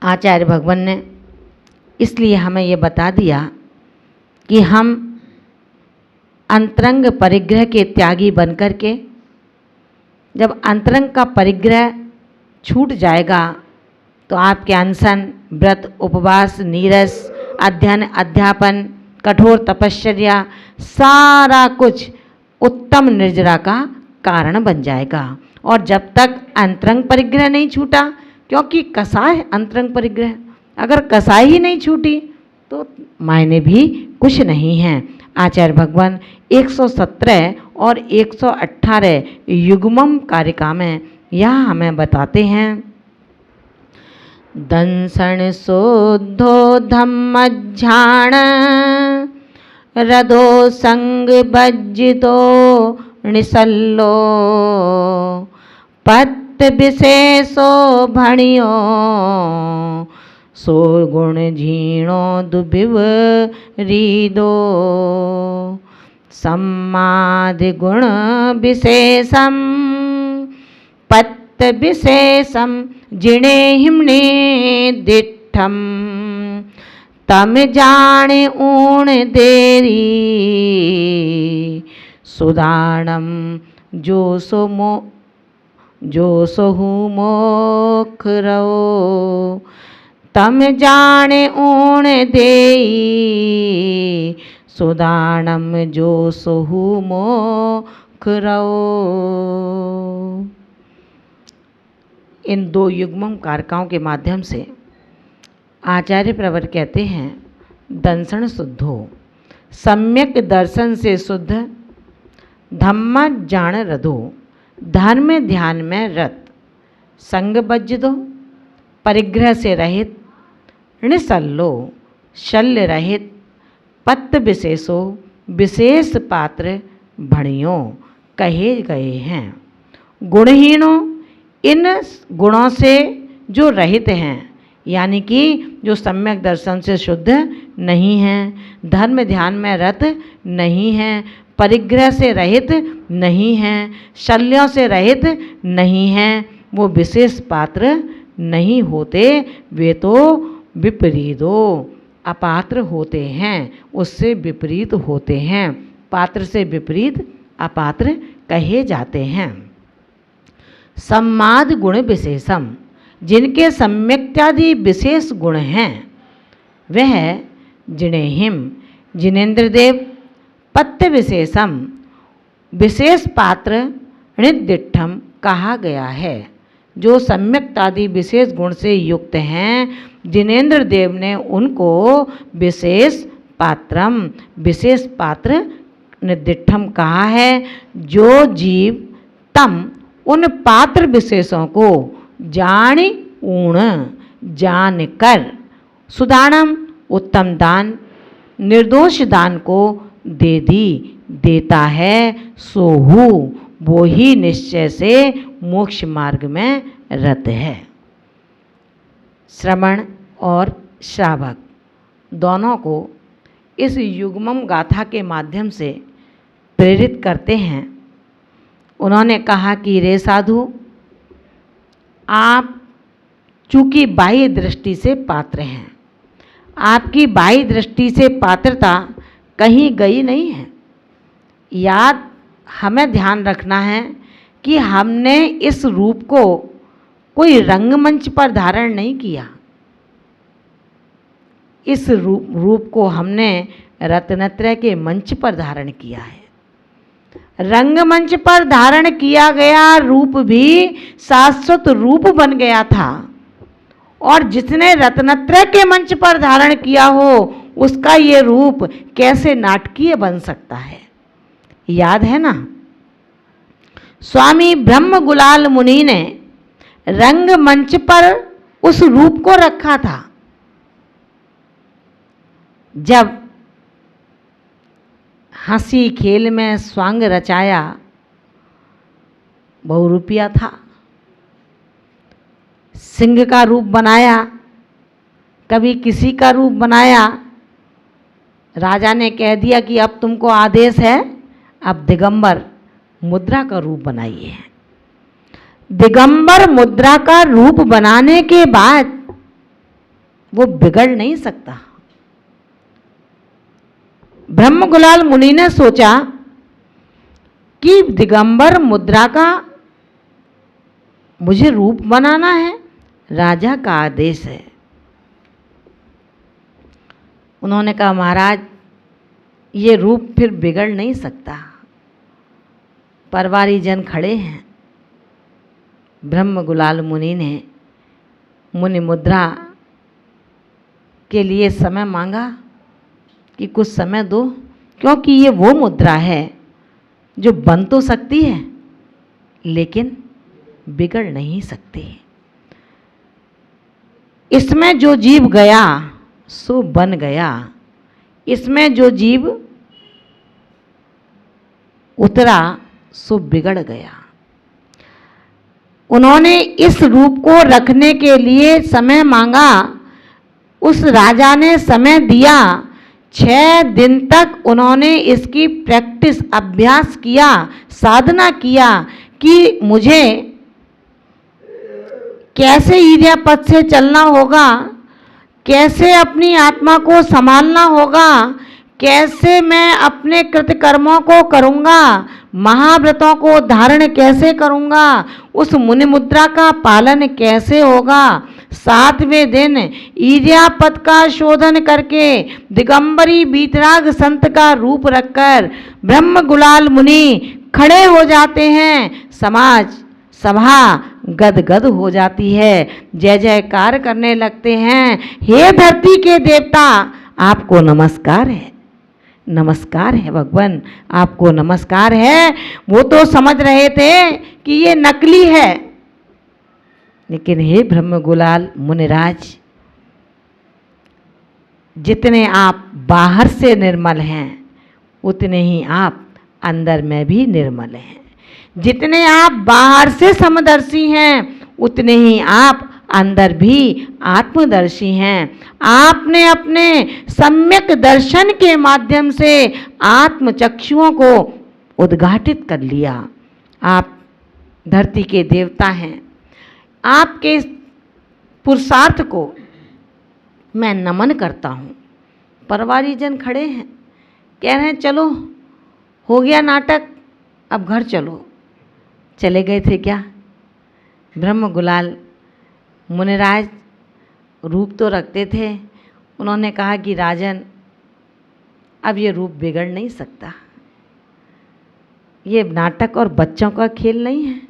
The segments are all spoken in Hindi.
आचार्य भगवान ने इसलिए हमें ये बता दिया कि हम अंतरंग परिग्रह के त्यागी बनकर के, जब अंतरंग का परिग्रह छूट जाएगा तो आपके अनशन, व्रत, उपवास, नीरस, अध्ययन, अध्यापन, कठोर तपश्चर्या, सारा कुछ उत्तम निर्जरा का कारण बन जाएगा। और जब तक अंतरंग परिग्रह नहीं छूटा, क्योंकि कसाय है अंतरंग परिग्रह, अगर कसाई ही नहीं छूटी तो मायने भी कुछ नहीं हैं। आचार्य भगवान 117 और 118 युग्मम कारिका में यह हमें बताते हैं। दंसण शोद्धो धम्मज्झाण रदो संग बज्जितो निसल्लो पत्त विशेषो भणियो सो गुण झीणो दुबिव रीदो सम्मादि गुण विशेषम पत्त विशेषम जिणे हिमने दिठम तम जाने ऊण देरी सुदानम जो सोहु मोख रहो तम जाने ऊण देई सुदानम जो सोहु मोख रहो। इन दो युग्मम कारकाओं के माध्यम से आचार्य प्रवर कहते हैं, दंसण शुद्धो, सम्यक दर्शन से शुद्ध, धम्मा जान रधो, धर्म ध्यान में रत, संग बज्ज दो, परिग्रह से रहित, निसल्लो, शल्य रहित, पत्त विशेषो, विशेष पात्र भणियों कहे गए हैं। गुणहीनों, इन गुणों से जो रहित हैं, यानी कि जो सम्यक दर्शन से शुद्ध नहीं हैं, धर्म ध्यान में रत नहीं हैं, परिग्रह से रहित नहीं हैं, शल्यों से रहित नहीं हैं, वो विशेष पात्र नहीं होते, वे तो विपरीतो, अपात्र होते हैं, उससे विपरीत होते हैं, पात्र से विपरीत अपात्र कहे जाते हैं। सम्माद गुण विशेषम, जिनके सम्यक्त्यादि विशेष गुण हैं, वह जिणेहिम, जिनेन्द्र देव, पत्त विशेषम, विशेष पात्र निदिठम कहा गया है। जो सम्यक्तादि विशेष गुण से युक्त हैं, जिनेन्द्र देव ने उनको विशेष पात्रम, विशेष पात्र निदिठम कहा है। जो जीव तम, उन पात्र विशेषों को जानी ऊण, जान कर, सुदानम, उत्तम दान, निर्दोष दान को दे दी, देता है, सोहु, वो ही निश्चय से मोक्ष मार्ग में रत है। श्रवण और श्रावक दोनों को इस युग्मम गाथा के माध्यम से प्रेरित करते हैं। उन्होंने कहा कि रे साधु, आप चूँकि बाह्य दृष्टि से पात्र हैं, आपकी बाह्य दृष्टि से पात्रता कहीं गई नहीं है। याद हमें ध्यान रखना है कि हमने इस रूप को कोई रंगमंच पर धारण नहीं किया। इस रूप को हमने रत्नत्रय के मंच पर धारण किया है। रंगमंच पर धारण किया गया रूप भी शाश्वत रूप बन गया था, और जिसने रत्नत्रय के मंच पर धारण किया हो उसका ये रूप कैसे नाटकीय बन सकता है। याद है ना, स्वामी ब्रह्म गुलाल मुनि ने रंगमंच पर उस रूप को रखा था। जब हंसी खेल में स्वांग रचाया, बहुरूपिया था, सिंह का रूप बनाया, कभी किसी का रूप बनाया। राजा ने कह दिया कि अब तुमको आदेश है, अब दिगंबर मुद्रा का रूप बनाइए। दिगंबर मुद्रा का रूप बनाने के बाद वो बिगड़ नहीं सकता। ब्रह्मगुलाल मुनि ने सोचा कि दिगंबर मुद्रा का मुझे रूप बनाना है, राजा का आदेश है। उन्होंने कहा महाराज ये रूप फिर बिगड़ नहीं सकता। परवारी जन खड़े हैं। ब्रह्मगुलाल मुनि ने मुनि मुद्रा के लिए समय मांगा कि कुछ समय दो, क्योंकि ये वो मुद्रा है जो बन तो सकती है लेकिन बिगड़ नहीं सकती। इसमें जो जीव गया सो बन गया, इसमें जो जीव उतरा सो बिगड़ गया। उन्होंने इस रूप को रखने के लिए समय मांगा। उस राजा ने समय दिया। 6 दिन तक उन्होंने इसकी प्रैक्टिस, अभ्यास किया, साधना किया कि मुझे कैसे ईर्ष्यापद से चलना होगा, कैसे अपनी आत्मा को संभालना होगा, कैसे मैं अपने कृतकर्मों को करूँगा, महाव्रतों को धारण कैसे करूँगा, उस मुनि मुद्रा का पालन कैसे होगा। 7वें दिन ईर्ष्यापद का शोधन करके दिगंबरी बीतराग संत का रूप रखकर ब्रह्मगुलाल मुनि खड़े हो जाते हैं। समाज सभा गदगद हो जाती है, जय जयकार करने लगते हैं। हे धरती के देवता, आपको नमस्कार है, नमस्कार है भगवान, आपको नमस्कार है। वो तो समझ रहे थे कि ये नकली है, लेकिन हे ब्रह्मगुलाल मुनिराज, जितने आप बाहर से निर्मल हैं उतने ही आप अंदर में भी निर्मल हैं। जितने आप बाहर से समदर्शी हैं उतने ही आप अंदर भी आत्मदर्शी हैं। आपने अपने सम्यक दर्शन के माध्यम से आत्मचक्षुओं को उद्घाटित कर लिया। आप धरती के देवता हैं। आपके पुरुषार्थ को मैं नमन करता हूँ। परवारी जन खड़े हैं, कह रहे हैं चलो हो गया नाटक, अब घर चलो। चले गए थे क्या? ब्रह्मगुलाल मुनिराज रूप तो रखते थे। उन्होंने कहा कि राजन, अब ये रूप बिगड़ नहीं सकता। ये नाटक और बच्चों का खेल नहीं है।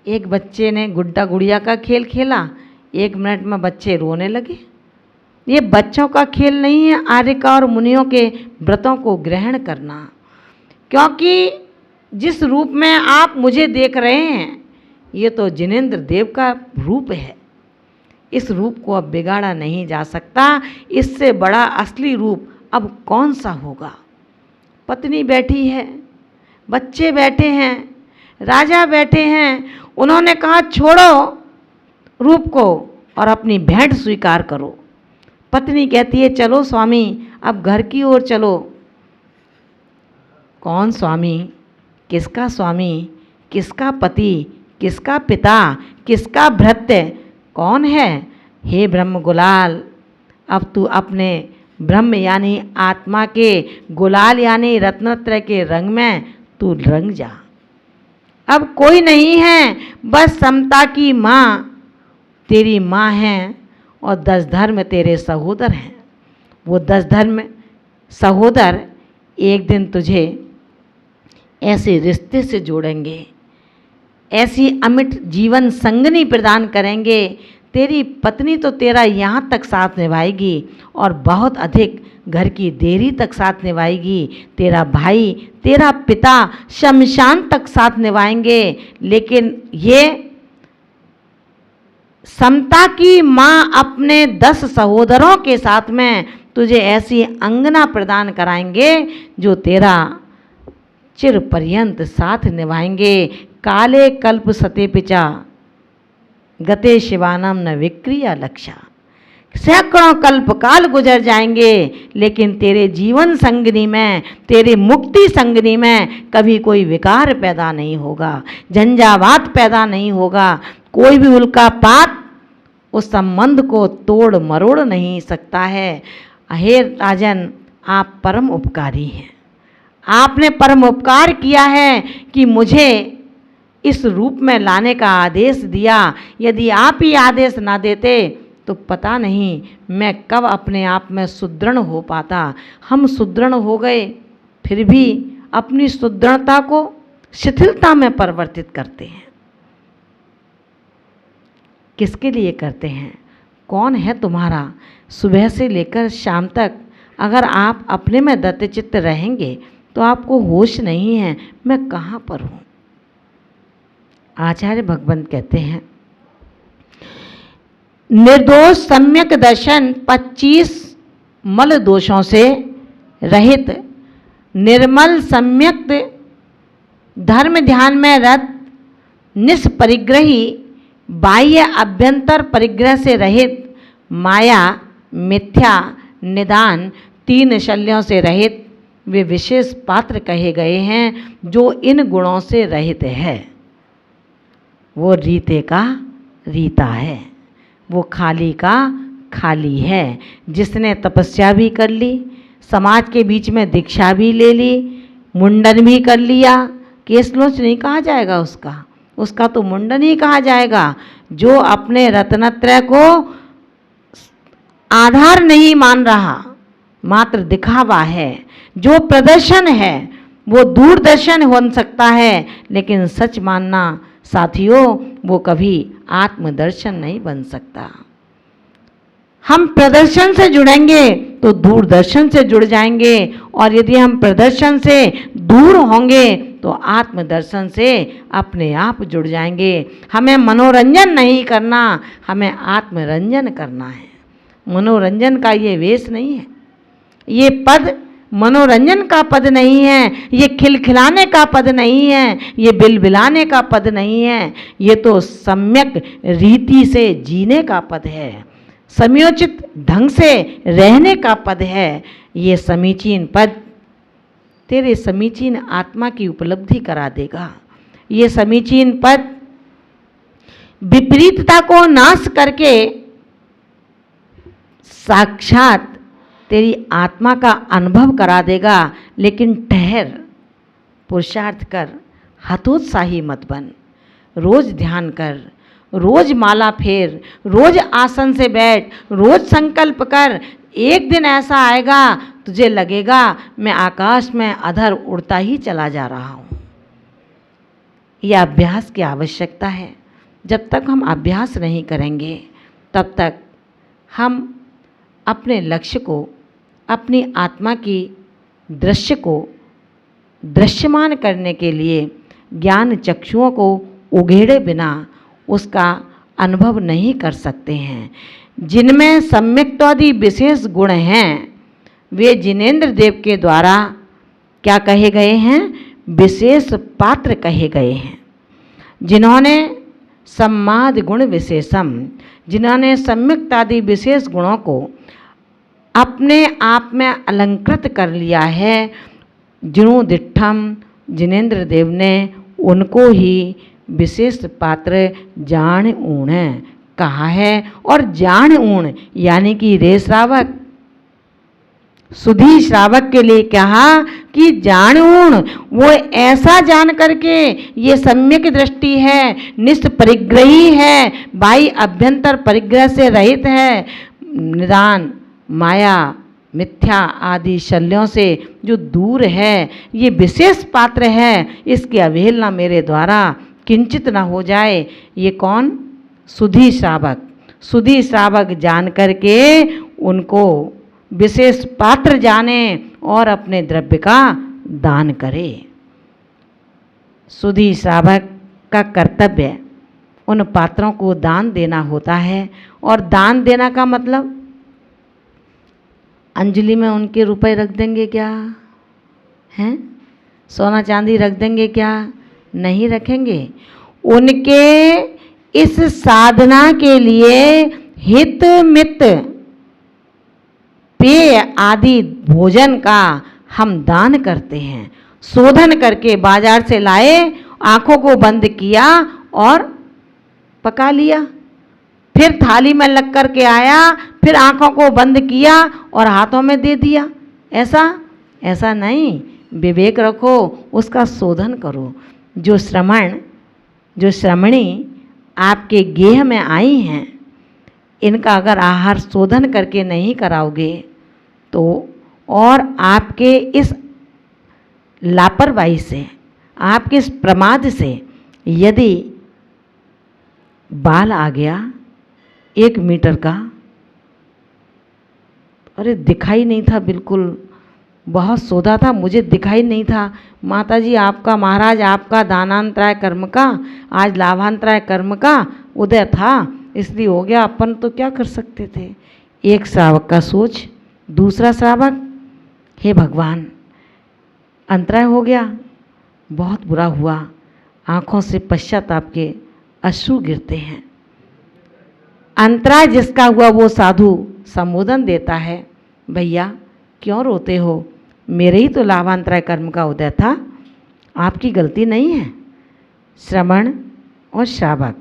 एक बच्चे ने गुड्डा गुड़िया का खेल खेला, 1 मिनट में बच्चे रोने लगे। ये बच्चों का खेल नहीं है आर्यका और मुनियों के व्रतों को ग्रहण करना। क्योंकि जिस रूप में आप मुझे देख रहे हैं ये तो जिनेंद्र देव का रूप है। इस रूप को अब बिगाड़ा नहीं जा सकता। इससे बड़ा असली रूप अब कौन सा होगा? पत्नी बैठी है, बच्चे बैठे हैं, राजा बैठे हैं। उन्होंने कहा छोड़ो रूप को और अपनी भेंट स्वीकार करो। पत्नी कहती है चलो स्वामी, अब घर की ओर चलो। कौन स्वामी? किसका स्वामी? किसका पति? किसका पिता? किसका भृत्य? कौन है? हे ब्रह्मगुलाल, अब तू अपने ब्रह्म यानी आत्मा के गुलाल यानी रत्नत्रय के रंग में तू रंग जा। अब कोई नहीं है, बस समता की माँ तेरी माँ है और 10 धर्म तेरे सहोदर हैं। वो 10 धर्म सहोदर एक दिन तुझे ऐसे रिश्ते से जोड़ेंगे, ऐसी अमिट जीवन संगनी प्रदान करेंगे। तेरी पत्नी तो तेरा यहाँ तक साथ निभाएगी और बहुत अधिक घर की देरी तक साथ निभाएगी। तेरा भाई, तेरा पिता शमशान तक साथ निभाएंगे। लेकिन ये समता की माँ अपने 10 सहोदरों के साथ में तुझे ऐसी अंगना प्रदान कराएंगे जो तेरा चिर पर्यंत साथ निभाएंगे। काले कल्प सते पिचा गते शिवानम न विक्रिया लक्षा। सैकड़ों कल्प काल गुजर जाएंगे, लेकिन तेरे जीवन संगनी में, तेरे मुक्ति संगनी में कभी कोई विकार पैदा नहीं होगा, झंझावात पैदा नहीं होगा, कोई भी उल्का पात उस संबंध को तोड़ मरोड़ नहीं सकता है। हे राजन, आप परम उपकारी हैं। आपने परम उपकार किया है कि मुझे इस रूप में लाने का आदेश दिया। यदि आप ही आदेश ना देते तो पता नहीं मैं कब अपने आप में सुदृढ़ हो पाता। हम सुदृढ़ हो गए, फिर भी अपनी सुदृढ़ता को शिथिलता में परिवर्तित करते हैं। किसके लिए करते हैं? कौन है तुम्हारा? सुबह से लेकर शाम तक अगर आप अपने में दत्तचित्त रहेंगे तो आपको होश नहीं है मैं कहाँ पर हूँ। आचार्य भगवंत कहते हैं, निर्दोष सम्यक दर्शन 25 मल दोषों से रहित, निर्मल सम्यक धर्म ध्यान में रत, निष्परिग्रही बाह्य अभ्यंतर परिग्रह से रहित, माया मिथ्या निदान 3 शल्यों से रहित, वे विशेष पात्र कहे गए हैं जो इन गुणों से रहित है। वो रीते का रीता है, वो खाली का खाली है। जिसने तपस्या भी कर ली, समाज के बीच में दीक्षा भी ले ली, मुंडन भी कर लिया, केस लोच नहीं कहा जाएगा उसका तो मुंडन ही कहा जाएगा। जो अपने रत्नत्रय को आधार नहीं मान रहा, मात्र दिखावा है, जो प्रदर्शन है वो दूरदर्शन हो सकता है, लेकिन सच मानना साथियों वो कभी आत्मदर्शन नहीं बन सकता। हम प्रदर्शन से जुड़ेंगे तो दूरदर्शन से जुड़ जाएंगे, और यदि हम प्रदर्शन से दूर होंगे तो आत्मदर्शन से अपने आप जुड़ जाएंगे। हमें मनोरंजन नहीं करना, हमें आत्मरंजन करना है। मनोरंजन का ये वेश नहीं है, ये पद मनोरंजन का पद नहीं है, ये खिलखिलाने का पद नहीं है, ये बिलबिलाने का पद नहीं है, ये तो सम्यक रीति से जीने का पद है, समयोचित ढंग से रहने का पद है। ये समीचीन पद तेरे समीचीन आत्मा की उपलब्धि करा देगा। ये समीचीन पद विपरीतता को नाश करके साक्षात तेरी आत्मा का अनुभव करा देगा। लेकिन ठहर, पुरुषार्थ कर, हतोत्साही मत बन। रोज ध्यान कर, रोज माला फेर, रोज आसन से बैठ, रोज संकल्प कर। एक दिन ऐसा आएगा तुझे लगेगा मैं आकाश में अधर उड़ता ही चला जा रहा हूँ। यह अभ्यास की आवश्यकता है। जब तक हम अभ्यास नहीं करेंगे तब तक हम अपने लक्ष्य को, अपनी आत्मा की दृश्य को दृश्यमान करने के लिए ज्ञान चक्षुओं को उघेड़े बिना उसका अनुभव नहीं कर सकते हैं। जिनमें सम्यक्त्वादि विशेष गुण हैं वे जिनेंद्र देव के द्वारा क्या कहे गए हैं? विशेष पात्र कहे गए हैं। जिन्होंने सम्माद गुण विशेषम, जिन्होंने सम्यक्तादि विशेष गुणों को अपने आप में अलंकृत कर लिया है, जिणु दिट्ठम जिनेंद्र देव ने उनको ही विशेष पात्र जान ऊण कहा है। और जान ऊण यानी कि रे श्रावक, सुधी श्रावक के लिए कहा कि जान ऊण, वो ऐसा जान करके ये सम्यक दृष्टि है, निष्परिग्रही है, बाह्य अभ्यंतर परिग्रह से रहित है, निदान माया मिथ्या आदि शल्यों से जो दूर है, ये विशेष पात्र है। इसकी अवहेलना मेरे द्वारा किंचित ना हो जाए। ये कौन? सुधी श्रावक। सुधी श्रावक जान करके उनको विशेष पात्र जाने और अपने द्रव्य का दान करे। सुधी श्रावक का कर्तव्य उन पात्रों को दान देना होता है। और दान देना का मतलब अंजलि में उनके रुपए रख देंगे क्या? हैं? सोना चांदी रख देंगे क्या? नहीं रखेंगे। उनके इस साधना के लिए हित मित पेय आदि भोजन का हम दान करते हैं। शोधन करके बाजार से लाए, आंखों को बंद किया और पका लिया, फिर थाली में लग कर के आया, फिर आंखों को बंद किया और हाथों में दे दिया। ऐसा नहीं, विवेक रखो, उसका शोधन करो। जो श्रमणी आपके गेह में आई हैं, इनका अगर आहार शोधन करके नहीं कराओगे तो, और आपके इस लापरवाही से, आपके इस प्रमाद से यदि बाल आ गया 1 मीटर का, अरे दिखाई नहीं था, बिल्कुल बहुत सोधा था, मुझे दिखाई नहीं था। माताजी आपका, महाराज आपका दानांतराय कर्म का, आज लाभांतराय कर्म का उदय था, इसलिए हो गया। अपन तो क्या कर सकते थे। एक श्रावक का सोच, दूसरा श्रावक, हे भगवान अंतराय हो गया, बहुत बुरा हुआ। आँखों से पश्चाताप के अश्रु गिरते हैं। अंतराय जिसका हुआ वो साधु संबोधन देता है, भैया क्यों रोते हो, मेरे ही तो लाभांतराय कर्म का उदय था, आपकी गलती नहीं है। श्रमण और श्रावक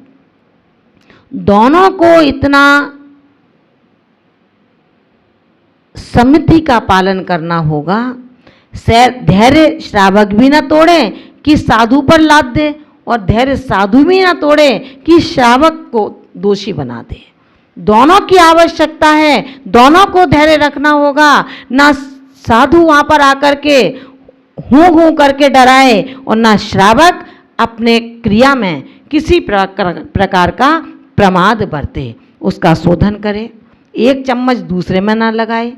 दोनों को इतना समिति का पालन करना होगा। धैर्य श्रावक भी ना तोड़े कि साधु पर लाद दे, और धैर्य साधु भी ना तोड़े कि श्रावक को दोषी बना दे। दोनों की आवश्यकता है, दोनों को धैर्य रखना होगा। ना साधु वहाँ पर आकर के हूँ करके डराए, और ना श्रावक अपने क्रिया में किसी प्रकार का प्रमाद बरते। उसका शोधन करे, 1 चम्मच दूसरे में ना लगाए,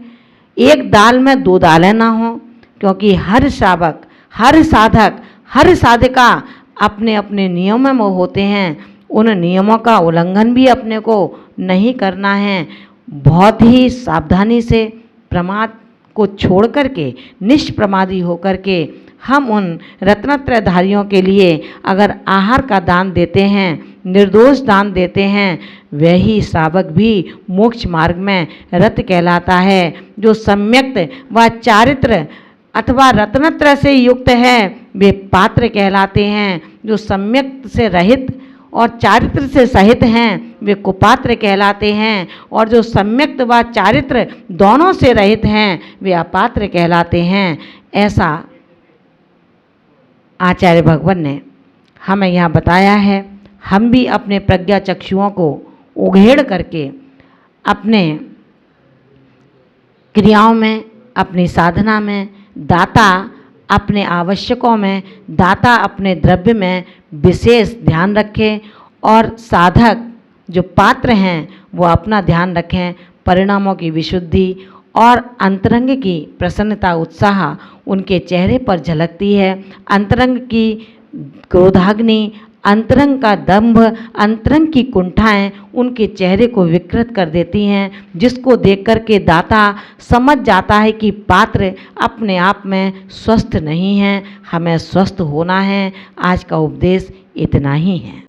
एक दाल में 2 दालें ना हों, क्योंकि हर श्रावक, हर साधक, हर साधिका अपने अपने नियमों में होते हैं। उन नियमों का उल्लंघन भी अपने को नहीं करना है। बहुत ही सावधानी से प्रमाद को छोड़ करके, निष्प्रमादी होकर के हम उन रत्नत्रयधारियों के लिए अगर आहार का दान देते हैं, निर्दोष दान देते हैं, वही श्रावक भी मोक्ष मार्ग में रत कहलाता है। जो सम्यक्त व चारित्र अथवा रत्नत्रय से युक्त है वे पात्र कहलाते हैं। जो सम्यक्त से रहित और चारित्र से सहित हैं वे कुपात्र कहलाते हैं, और जो सम्यक्त व चारित्र दोनों से रहित हैं वे अपात्र कहलाते हैं। ऐसा आचार्य भगवान ने हमें यहाँ बताया है। हम भी अपने प्रज्ञा चक्षुओं को उघेड़ करके अपने क्रियाओं में, अपनी साधना में, दाता अपने आवश्यकों में, दाता अपने द्रव्य में विशेष ध्यान रखें, और साधक जो पात्र हैं वो अपना ध्यान रखें। परिणामों की विशुद्धि और अंतरंग की प्रसन्नता, उत्साह उनके चेहरे पर झलकती है। अंतरंग की क्रोधाग्नि, अंतरंग का दंभ, अंतरंग की कुंठाएं उनके चेहरे को विकृत कर देती हैं, जिसको देख कर के दाता समझ जाता है कि पात्र अपने आप में स्वस्थ नहीं है, हमें स्वस्थ होना है। आज का उपदेश इतना ही है।